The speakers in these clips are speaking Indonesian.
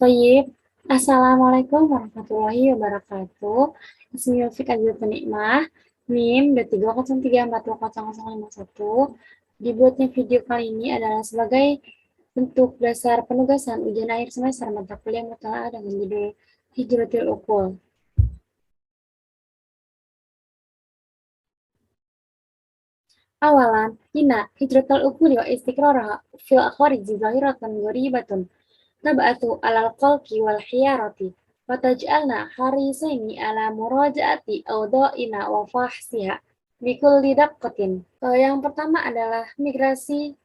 Baik, Assalamualaikum warahmatullahi wabarakatuh. Ismi Yofik Azil Penikmah, NIM D303400051. Dibuatnya video kali ini adalah sebagai bentuk dasar penugasan ujian akhir semester mata kuliah mutalaah dengan judul Hijratul Uqul. Awalan, hina hijratul uquli wa istiqraraha fil khariji zahiratan gharibatun tab'atu alal qalqi wal hiyarati wa taj'alna harisaini ala murajaati awda'ina wa fahsiha bikulli daqqatin. Yang pertama adalah migrasi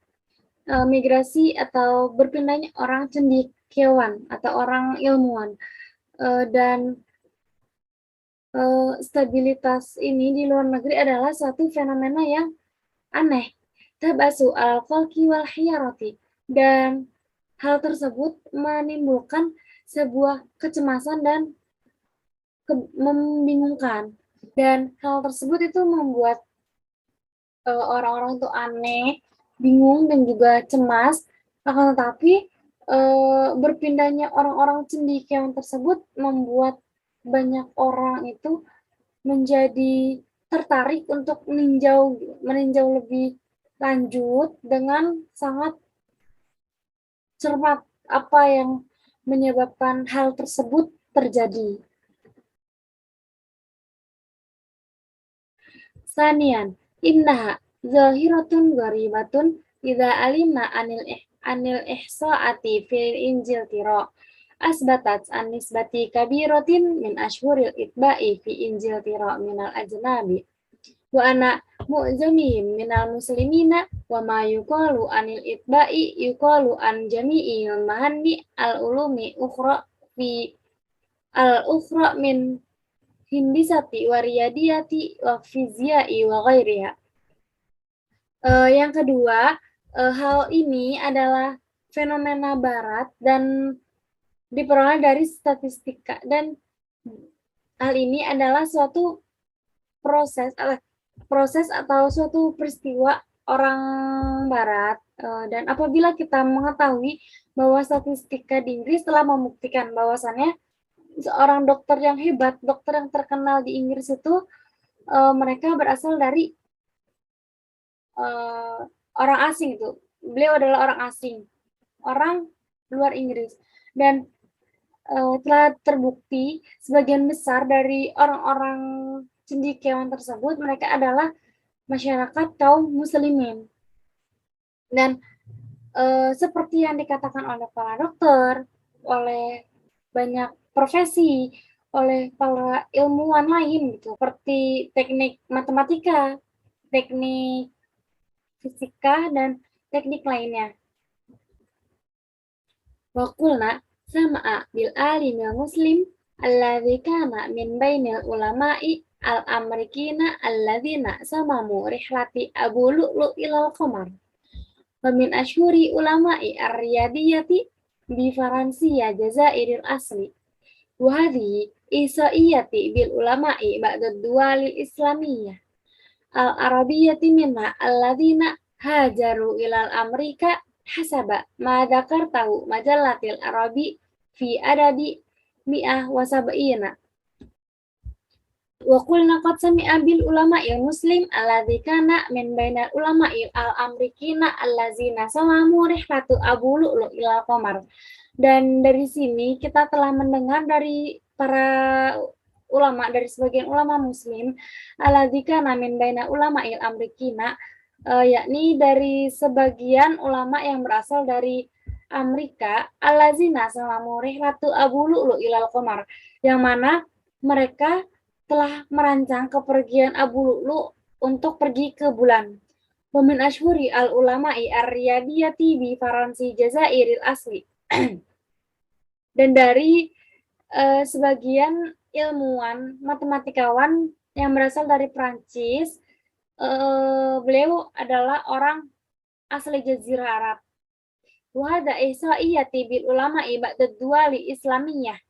atau berpindahnya orang cendekiawan atau orang ilmuwan, dan stabilitas ini di luar negeri adalah suatu fenomena yang aneh. Tabasu al-qalqi wal hiyarati, dan hal tersebut menimbulkan sebuah kecemasan dan membingungkan. Dan hal tersebut itu membuat orang-orang itu aneh, bingung, dan juga cemas. Akan tetapi berpindahnya orang-orang cendekiawan tersebut membuat banyak orang itu menjadi tertarik untuk meninjau lebih lanjut dengan sangat cermat apa yang menyebabkan hal tersebut terjadi. Sanian, innaha zahiratun gharibatun idza alimna anil ihsaati fil injil tiro asbatat an nisbati kabiratin min ashhuril itba'i fi injil tiro minal ajnabi wa ana mu'zamihim minal muslimina wa ma yuqalu anil itba'i yuqalu an jami'il mahanni al ulumi ukhra fi al ukhra min hindisati wa riyadiyati wa fizyai wa ghairiha. Yang kedua, hal ini adalah fenomena barat dan diperoleh dari statistika, dan hal ini adalah suatu proses atau suatu peristiwa orang barat, dan apabila kita mengetahui bahwa statistika di Inggris telah membuktikan bahwasannya seorang dokter yang hebat, dokter yang terkenal di Inggris itu mereka berasal dari orang asing. Itu beliau adalah orang asing, orang luar Inggris, dan telah terbukti sebagian besar dari orang-orang cendekiawan tersebut mereka adalah masyarakat kaum muslimin. Dan seperti yang dikatakan oleh para dokter, oleh banyak profesi, oleh para ilmuwan lain gitu, seperti teknik matematika, teknik fisika, dan teknik lainnya. Wa qulna sama'a bil alimil muslim alladzi kana min bainil ulama'i al-amrikina alladzina samamu rihlati Abu Lu'lu' ilal qamar. Wa min asyhuri ulama'i ar-riyadiyati bi Faransiya Jazairil asli. Wa hadhihi isaiyati bil ulama'i ba'da duwalil islamiyah al-arabiyyati minha alladzina hajaru ilal Amerika hasaba ma dzakartahu majallatil arabi fi adadi mi'ah wa sab'ina. Wa qulna qad sami'a bil ulama'il muslim alladzi kana min bainal ulama'il al-amrikina allazina salamu rihlatu Abu Lu'lu' ilal qamar. Dan dari sini kita telah mendengar dari para ulama, dari sebagian ulama muslim, alladzi kana min bainal ulama'il amrikina, yakni dari sebagian ulama yang berasal dari Amerika, allazina salamu rihlatu Abu Lu'lu' ilal qamar, yang mana mereka telah merancang kepergian Abu Lu'lu' untuk pergi ke bulan. Wa min asyhuri al ulama'i ar-riyadiyati bi Faransi Jazairil asli. Dan dari sebagian ilmuwan matematikawan yang berasal dari Prancis, beliau adalah orang asli Jazirah Arab. Wa hadza ihsaiyati bil ulama'i ba'da duwali islamiyah.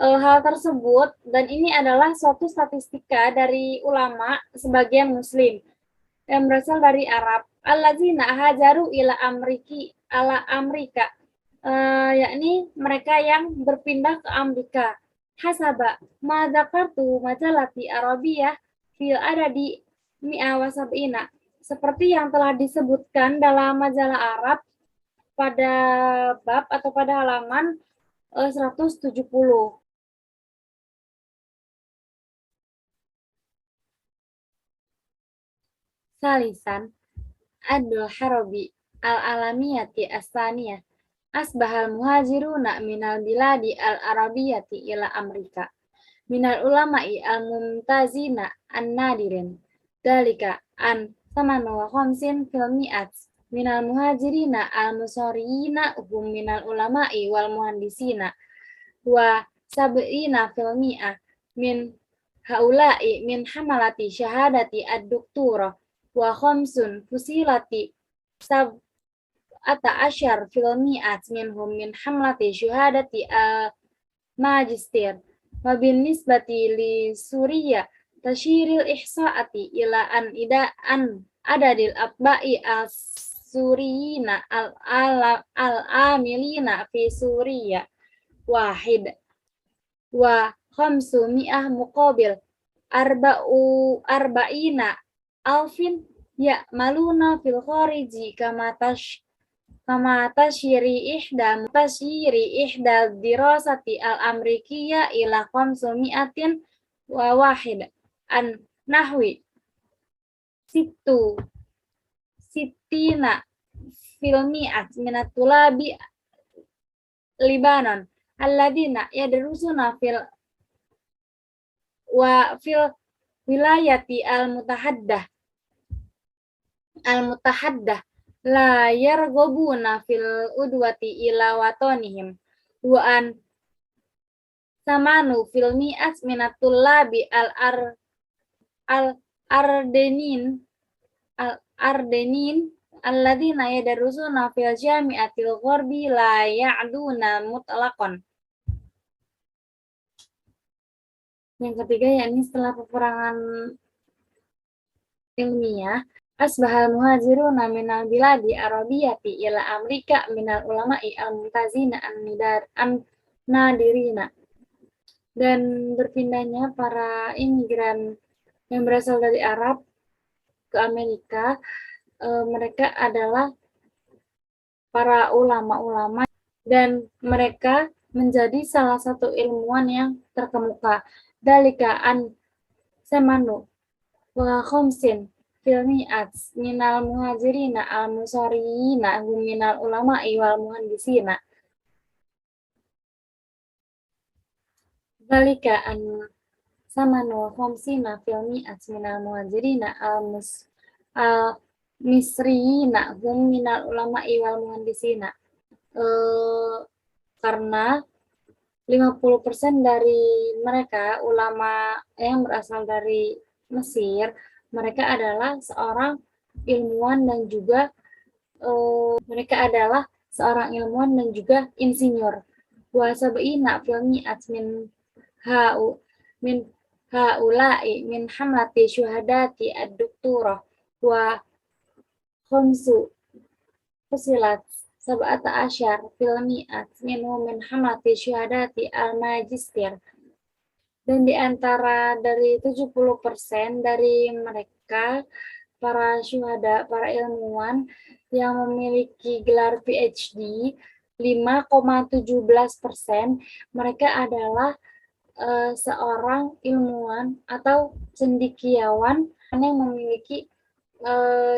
Hal tersebut, dan ini adalah suatu statistika dari ulama sebagian muslim yang berasal dari Arab, allazina hajaru ila Amerika, yakni mereka yang berpindah ke Amerika. Hasaba ma dzakartu majalati Arabiyah fil adadi mi'a wa sab'ina. Seperti yang telah disebutkan dalam majalah Arab pada bab atau pada halaman 170. Salisan Adul Harabi al-alamiyati as-saniyah asbahal muhajiruna minal biladi al-arabiyati ila Amerika minal ulama'i al-mumtazina an-nadirin dalika an samanu wa khamsin fil mi'at minal muhajirina al-musariyina hum minal ulama'i wal muhandisina wa sab'ina fil mi'ah min haula'i min hamalati syahadati ad-doktura wa khamsun fusilati sab'ata asyar fil mi'at minhum min hamlati syahadati al-majistir wa bin nisbati li Suriya tashiril ihsa'ati ila an adadil atba'i as-suriyina al-amilina fi Suriya wahid wa khamsu mi'ah muqabil arba'ina alfin maluna fil khariji kama tasyiri ihda dirasati al-amrikiyya ila khamsu mi'atin wa wahid an nahwi sitina fil mi'at minat tulabi Libanon alladzina yadrusuna fil wilayati al-mutahaddah la yarghabuna fil udwati ila watonihim wa an samanu fil mi'at minat tulabi al-ardenin alladzina yadrusuna fil jami'atil gharbi la ya'duna mutlaqan. Yang ketiga yakni setelah peperangan ilmiah asbahal muhajiruna minal biladi arabiyati ila Amerika minal ulama'i al-mumtazina an-nadirina. Dan berpindahnya para imigran yang berasal dari Arab ke Amerika, mereka adalah para ulama-ulama dan mereka menjadi salah satu ilmuwan yang terkemuka. Dalika an samanu wa khamsin fil mi'at minal muhajirina al-musariyina hum minal ulama'i wal muhandisina. Dalika an samanu wa khamsina fil mi'at minal muhajirina al-misriyina hum minal ulama'i wal muhandisina. Karena 50% dari mereka ulama yang berasal dari Mesir, mereka adalah seorang ilmuwan dan juga insinyur. Wa sab'ina fil mi'at min haula'i min hamlati syuhadati ad-doktorah wa khamsu fusilat sab'ata asyar fil mi'at minhum min hamlati syuhadati al-majistir. Dan di antara dari 70% dari mereka para syuhada, para ilmuwan yang memiliki gelar PhD, 5,17% mereka adalah seorang ilmuwan atau cendekiawan yang memiliki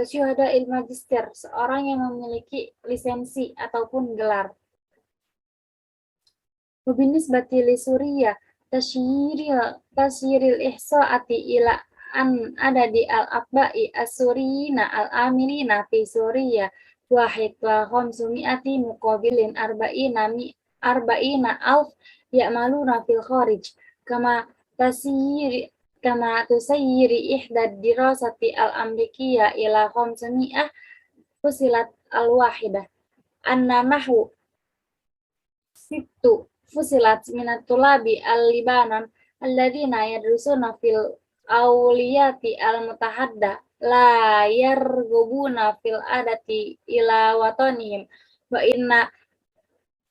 syuhada il-magister, seorang yang memiliki lisensi ataupun gelar. Wabinis batili Suriya tasyiril ihsa'ati ila an adadi al-atba'i as-suriyina al-amilina fi Suriya wahid wa khamsumi'ati muqabilin arba'ina alf ya'maluna fil kharij kama tusayyiri ihda dirasati al-amrikiyya ila khamsumi'ah fusilat al-wahidah anna nahu sittu fusilat minat tulabi al-libanon alladzina yadrusuna fil awliyati al-mutahadda la yargubuna fil adati ila watonihim wa inna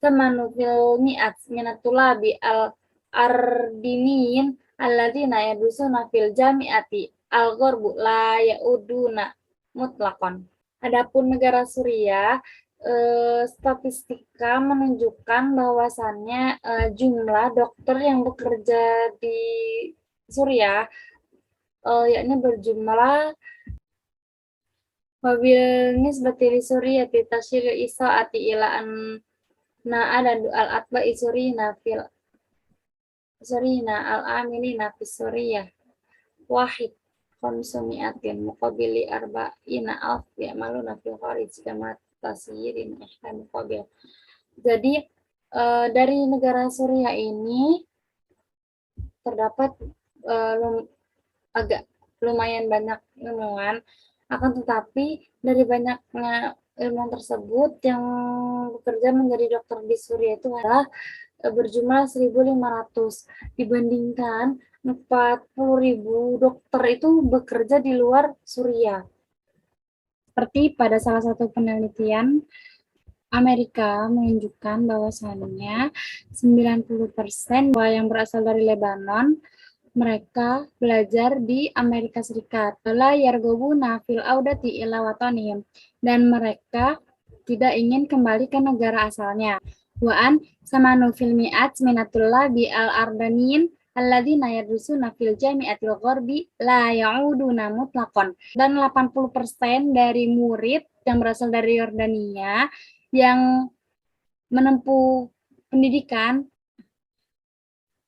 Tamanu fil mi'at minatulabi al-ardiniyin alladzina yadusuna fil jami'ati al-gharbu la yauduna mutlakon. Adapun negara Suriah, statistika menunjukkan bahwasannya jumlah dokter yang bekerja di Suriah yakni berjumlah wabil nisbati li Suriah tasyir isaati ila an ada al atba surina al amilina fi Suriah wahid khamsumiatin muqabili arba'ina alf ya'maluna fil kharij kama tasyirin ihsan muqabil. Jadi dari negara Suriah ini terdapat agak lumayan banyak ilmuwan, akan tetapi dari banyaknya ilmuwan tersebut yang bekerja menjadi dokter di Suriah itu adalah berjumlah 1.500 dibandingkan 40.000 dokter itu bekerja di luar Suriah. Seperti pada salah satu penelitian Amerika menunjukkan bahwasannya 90% yang berasal dari Lebanon mereka belajar di Amerika Serikat. La yarghabuna fil audati ila watanihim, dan mereka tidak ingin kembali ke negara asalnya. Wa an samanu fil mi'at minatullah bi al-ardaniyin alladzina yadrusuna fil jami'atil gharbi la ya'uduna mutlaqan. Dan 80% dari murid yang berasal dari Yordania yang menempuh pendidikan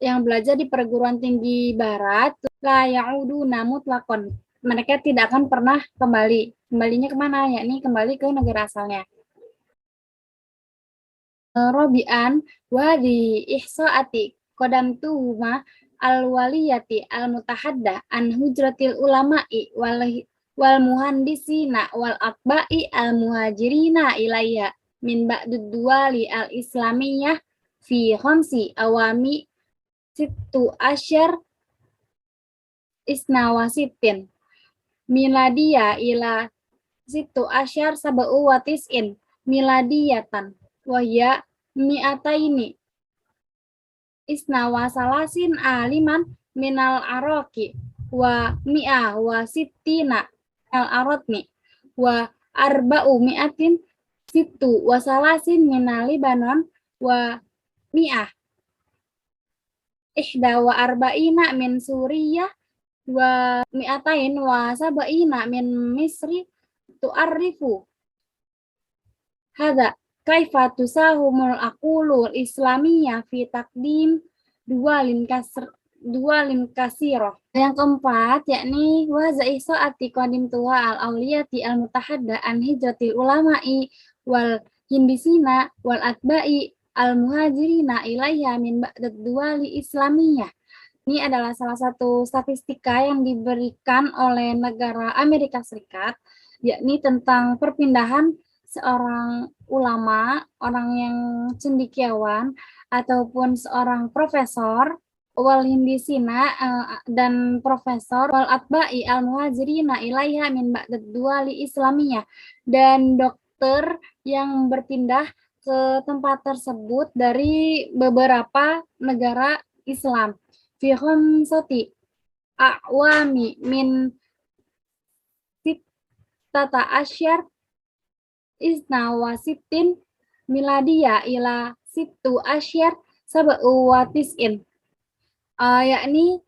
yang belajar di perguruan tinggi barat la ya'uduna mutlaqan, mereka tidak akan pernah kembalinya kemana, yakni kembali ke negara asalnya. Robian wa di ihsaati qadamtuhuma al-waliyati al-mutahadda an hujratil ulama'i wal muhandisina wal atba'i al-muhajirina ilayya min ba'dud duwali al-islamiyah fi khamsi awami situ asyar isnawasitin miladia ila situ asyar sab'u wa tis'in miladiyatan wahya mi'ataini isnawasalasin aliman minal araki wa mi'ah wa sittina al aratni wa arba'u mi'atin situ wasalasin minal Libanon wa mi'ah ihda wa arba'ina min Suriah wa mi'atain wa sab'ina min Misri tu'arrifu hadza kaifa tusahumul aqulul islamiyah fi taqdim dualin kasiro. Yang keempat yakni wa za'isaati qadim tuwa al-auliyati al-mutahadda an hijratil ulama'i wal hindisina wal atba'i al-muhajirina ilayha min ba'dad duwali islamiyah. Ini adalah salah satu statistika yang diberikan oleh negara Amerika Serikat, yakni tentang perpindahan seorang ulama, orang yang cendekiawan, ataupun seorang profesor, wal hindisina dan profesor, wal atba'i al-muhajirina ilayha min ba'dad duwali islamiyah, dan dokter yang berpindah ke tempat tersebut dari beberapa negara Islam. Fi khamsati a'wami min sittata asyar isnawasitin miladia ila situ asyar sab'u wa tis'in. Yakni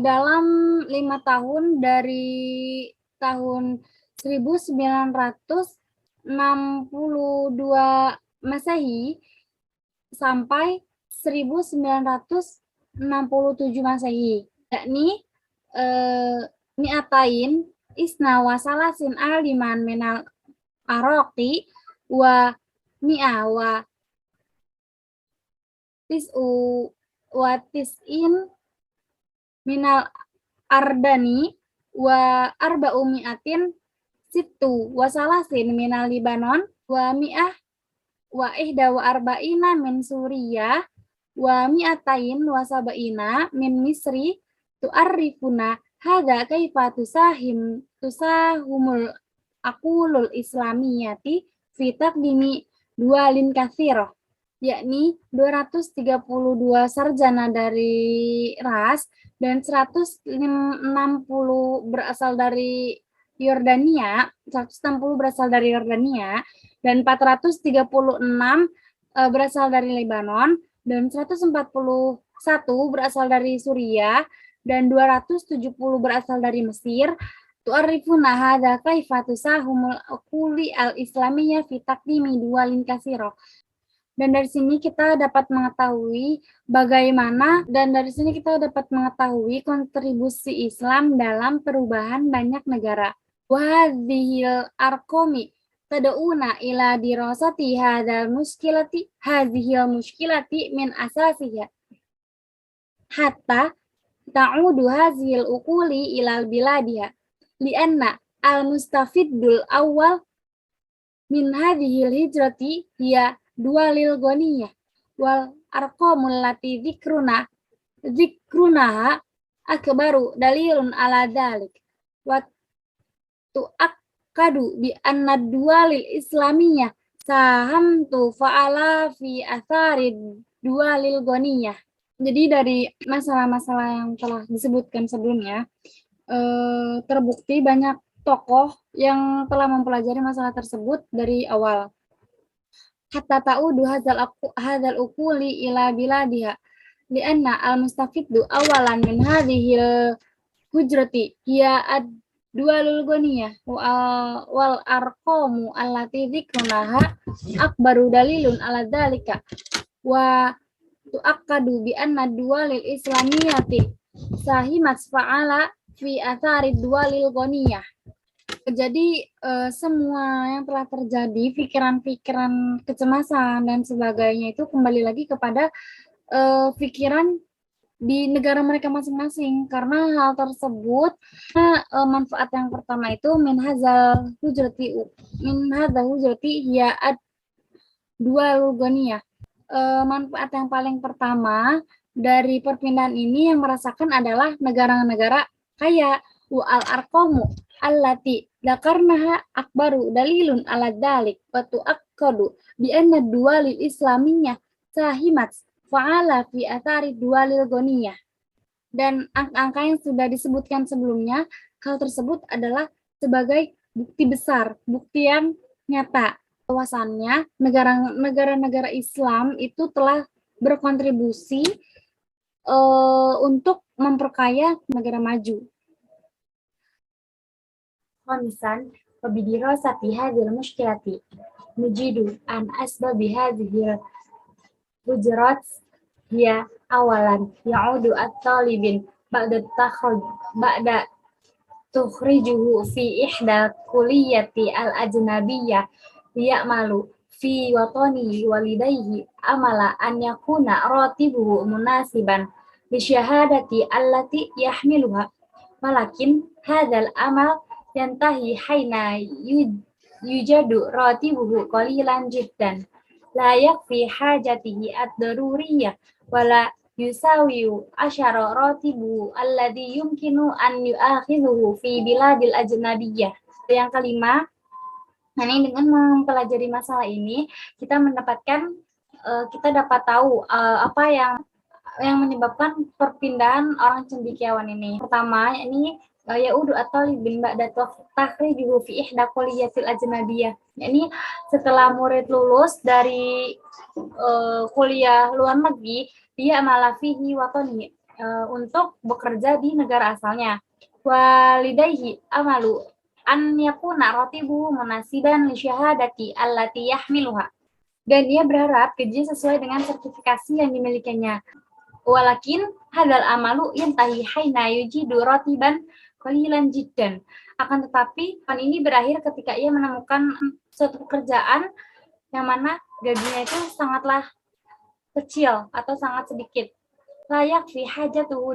dalam 5 tahun dari tahun 1962 Masehi sampai 1967 Masehi, yakni mi'atain isna wasalasin aliman minal araqi wa mi'a wa tis'u wa tis'in minal ardani wa arba'u mi'atin situ wasalasin minal Libanon wa mi'ah wa ihda wa arba'ina min Suriah wa mi'atain wa sab'ina min Misri tu'arrifuna hadza kaifa tusahumul aqulul islamiyati fi taqdimi dualin katsirah. yakni 232 sarjana dari ras dan 160 berasal dari Yordania, 160 berasal dari Yordania, dan 436 berasal dari Lebanon, dan 141 berasal dari Suriah, dan 270 berasal dari Mesir. Tu'arifuna hadza kaifa tusahumul uquli al-islamiyah fi taqdimi duwalin katsira. Dan dari sini kita dapat mengetahui kontribusi Islam dalam perubahan banyak negara. Wahadzihil arqami tad'una ila dirasati hadhil muskilati min asasiha hatta ta'udu hazihil uquli ilal biladiha lianna al-mustafiddul awal min hadhil hijrati hiya dualil ghaniyah wal arqamul lati dzikrunaha akbaru dalilun ala dzalik wa tu'akkadu bi anna dualil islamiyah sahamtu fa'ala fi athari dualil ghaniyah. Jadi dari masalah-masalah yang telah disebutkan sebelumnya, terbukti banyak tokoh yang telah mempelajari masalah tersebut dari awal. Hatta ta'udu hadzal uquli ila biladiha lianna al-mustafiddu awalan min hadhil hujrati hiya ad-dualul ghaniyah wal arqamu allati dzikrunaha akbaru dalilun ala dzalika wa tu'akkadu bi anna dualil islamiyati sahimat fa'ala fi athari dualil ghaniyah. Jadi semua yang telah terjadi, pikiran-pikiran kecemasan dan sebagainya itu kembali lagi kepada pikiran di negara mereka masing-masing, karena hal tersebut manfaat yang pertama itu min hadzal hujrati ya dual ghaniyah. Manfaat yang paling pertama dari perpindahan ini yang merasakan adalah negara-negara kaya. Wa al-arqamu allati dzakarnaha akbaru dalilun ala dzalik wa tu'akkadu bi anna dualil islamiyah sahimat fa'ala fi athari dualil ghaniyah. Dan angka-angka yang sudah disebutkan sebelumnya, hal tersebut adalah sebagai bukti besar, bukti yang nyata bahwasannya negara-negara Islam itu telah berkontribusi untuk memperkaya negara maju. Khamisan, wabidirasati hadhil mushkilati nujidu an asbabi hadhil hujurat hiya awalan ya'udu at-talibin ba'da tukhrijuhu fi ihda kulliyati al-ajnabiyyah ya'malu fi watani walidayhi amala an yakuna ratibuhu munasiban li syahadati allati yahmiluha walakin hadzal amal yantahi haina yujadu ratibuhu qalilan jiddan la yakfi hajatihi ad-daruriyah wala yusawiyu asyara ratibuhu alladhi yumkinu an yu'akhidhuhu fi biladil ajnabiyyah. Yang kelima, ini dengan mempelajari masalah ini kita dapat tahu apa yang menyebabkan perpindahan orang cendekiawan ini. Pertama, ini yaudu at-talibin ba'da takhrijuhu fi ihda kulliyatil ajnabiyyah. Ini setelah murid lulus dari kuliah luar negeri, dia malah fihi watani untuk bekerja di negara asalnya. Walidayhi amalu an yakuna ratibuhu munasiban li syahadati allati yahmiluha. Dan ia berharap gajinya sesuai dengan sertifikasi yang dimilikinya. Walakin hadal amalu yantahi haina yujidu ratiban qalilan jiddan. Akan tetapi ini berakhir ketika ia menemukan suatu pekerjaan yang mana gajinya itu sangatlah kecil atau sangat sedikit. Layak fi hajatuhu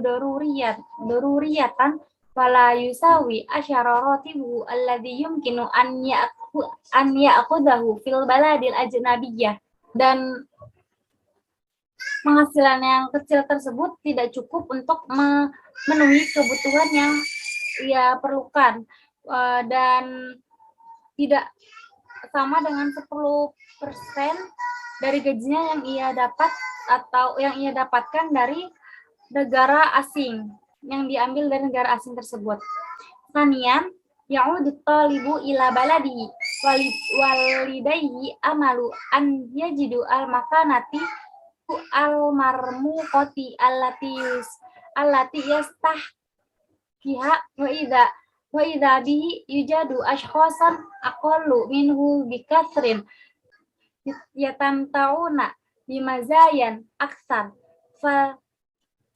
daruriyatan fala yusawi asyara ratibuhu alladhi yumkinu an ya'khudhahu fil baladil ajnabiyyah. Dan penghasilan yang kecil tersebut tidak cukup untuk memenuhi kebutuhan yang ia perlukan, dan tidak sama dengan 10% dari gajinya yang ia dapat atau yang ia dapatkan dari negara asing, yang diambil dari negara asing tersebut. Sanian, ya'udu talibu ila baladi walidayhi amalu an yajidu al-makanati al-marmuqati allati yastahkiha wa idza bihi yujadu ashkhasan aqallu minhu bikathrin yatamtauna bimazayan aksar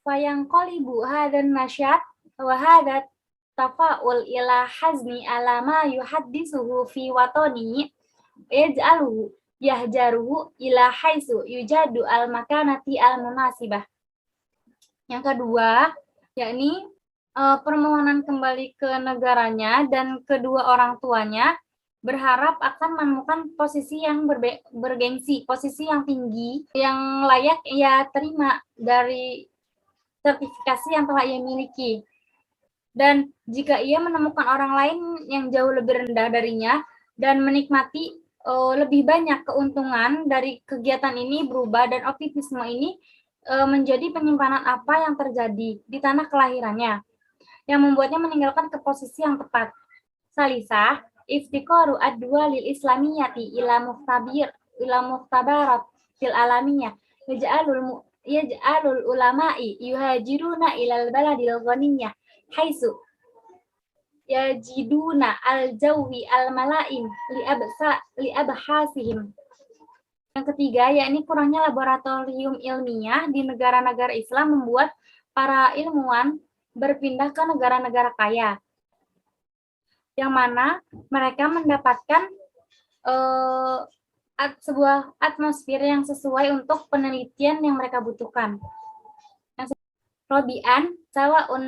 fayanqalibu hadan nasyat wa hadat tafa'ul ila hazni ala ma yuhaddisuhu fi watani yaj'aluhu yahjaruhu ila haitsu yujadu al makanati al munasibah. Yang kedua, yakni permohonan kembali ke negaranya dan kedua orang tuanya berharap akan menemukan posisi yang bergengsi, posisi yang tinggi, yang layak ia terima dari sertifikasi yang telah ia miliki. Dan jika ia menemukan orang lain yang jauh lebih rendah darinya dan menikmati lebih banyak keuntungan dari kegiatan ini berubah dan optimisme ini menjadi penyimpanan apa yang terjadi di tanah kelahirannya yang membuatnya meninggalkan ke posisi yang tepat. Salisah, iftiqaru ad-dua lil islamiyati ila muhtabarat fil alamiyah yaj'alul ulama'i yuhajiruna ilal baladil ghaniyah haitsu yajiduna al-jawi al-mala'im li abhasihim. Yang ketiga, yakni kurangnya laboratorium ilmiah di negara-negara Islam membuat para ilmuwan berpindah ke negara-negara kaya, yang mana mereka mendapatkan sebuah atmosfer yang sesuai untuk penelitian yang mereka butuhkan. Robian sawa'un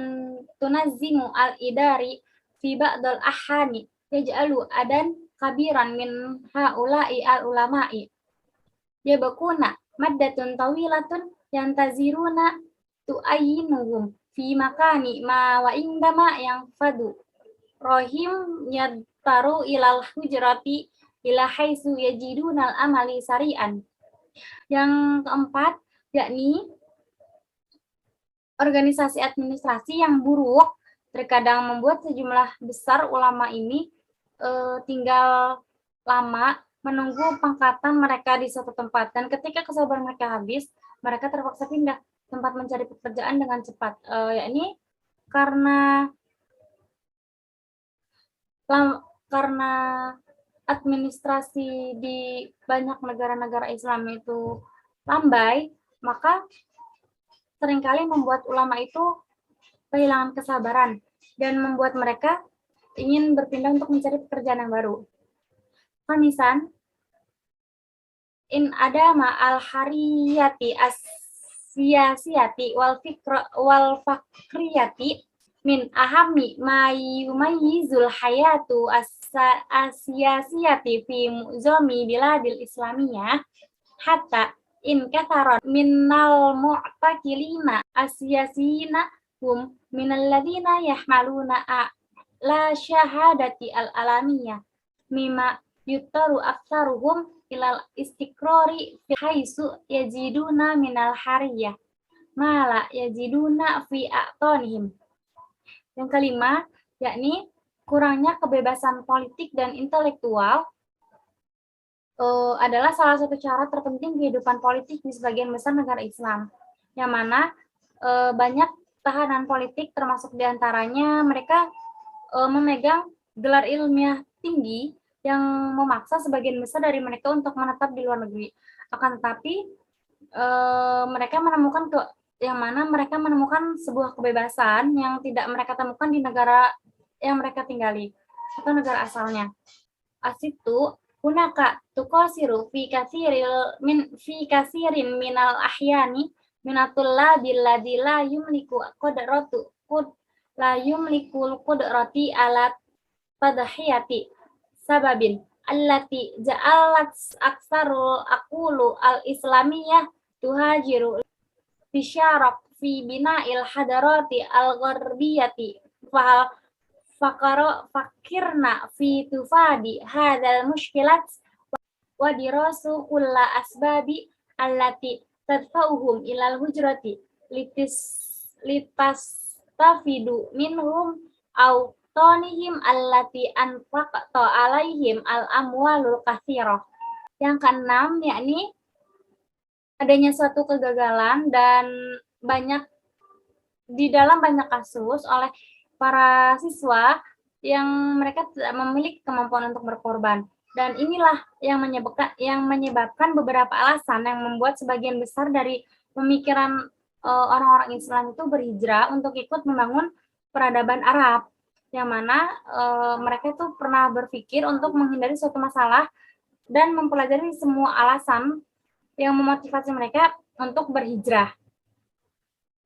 tunazzimu al-idari fi ba'dal ahani yaj'alu adan kabiran min haula'i al-ulama'i yabakuna maddatun tawilatun yantaziruna tu'ayyinuhum fi makani ma wa indama yang fadu rohim yadtaru ilal hujrati ila haitsu yajidunal amali sari'an. Yang keempat, yakni organisasi administrasi yang buruk terkadang membuat sejumlah besar ulama ini tinggal lama menunggu pangkatan mereka di suatu tempat, dan ketika kesabaran mereka habis, mereka terpaksa pindah tempat mencari pekerjaan dengan cepat, yakni karena administrasi di banyak negara-negara Islam itu lambai, maka seringkali membuat ulama itu kehilangan kesabaran dan membuat mereka ingin berpindah untuk mencari pekerjaan yang baru. Kamisan, in adama al-hariyati as-siyasiyati wal fakriyati min ahami ma yumayyizul hayatu as-siyasiyati fi mu'zami biladil islamiyah hatta in katharon minnal mu'takilina as-siyasiyina hum minalladina yahmaluna la syahadati al-alamiyah mimma yutaru aktsaruhum ilal istiqrari fi haitsu yajiduna minal hariyah mala yajiduna fi a'tonihim. Yang kelima, yakni kurangnya kebebasan politik dan intelektual adalah salah satu cara terpenting kehidupan politik di sebagian besar negara Islam, yang mana banyak tahanan politik, termasuk diantaranya mereka memegang gelar ilmiah tinggi yang memaksa sebagian besar dari mereka untuk menetap di luar negeri. Akan tetapi mereka menemukan sebuah kebebasan yang tidak mereka temukan di negara yang mereka tinggali atau negara asalnya. Asitu hunaka tuqasiru fi kasirin minal ahyani minatullabil ladzi la yumlikul qudrati ala tadhiyati sababin allati ja'alat aksarul aqulu al-islamiyah tuhajiru bisyarak fi bina'il hadarati al-gharbiyati fakirna fi tufadi hadzal mushkilat wa dirasu kulla asbabi allati tadfa'uhum ilal hujrati litastafidu minhum au tonihim allati anfaqta alaihim al amwalul katsirah. Yang keenam yakni adanya suatu kegagalan dan di dalam banyak kasus oleh para siswa yang mereka tidak memiliki kemampuan untuk berkorban. Dan inilah yang menyebabkan beberapa alasan yang membuat sebagian besar dari pemikiran orang-orang Islam itu berhijrah untuk ikut membangun peradaban Arab, yang mana mereka itu pernah berpikir untuk menghindari suatu masalah dan mempelajari semua alasan yang memotivasi mereka untuk berhijrah,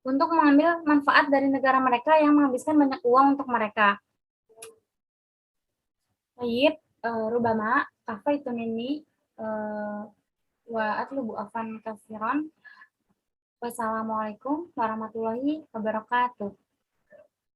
untuk mengambil manfaat dari negara mereka yang menghabiskan banyak uang untuk mereka. Baik, rubama kafaitu minni wa atlubu afan katsiran. Wassalamualaikum warahmatullahi wabarakatuh.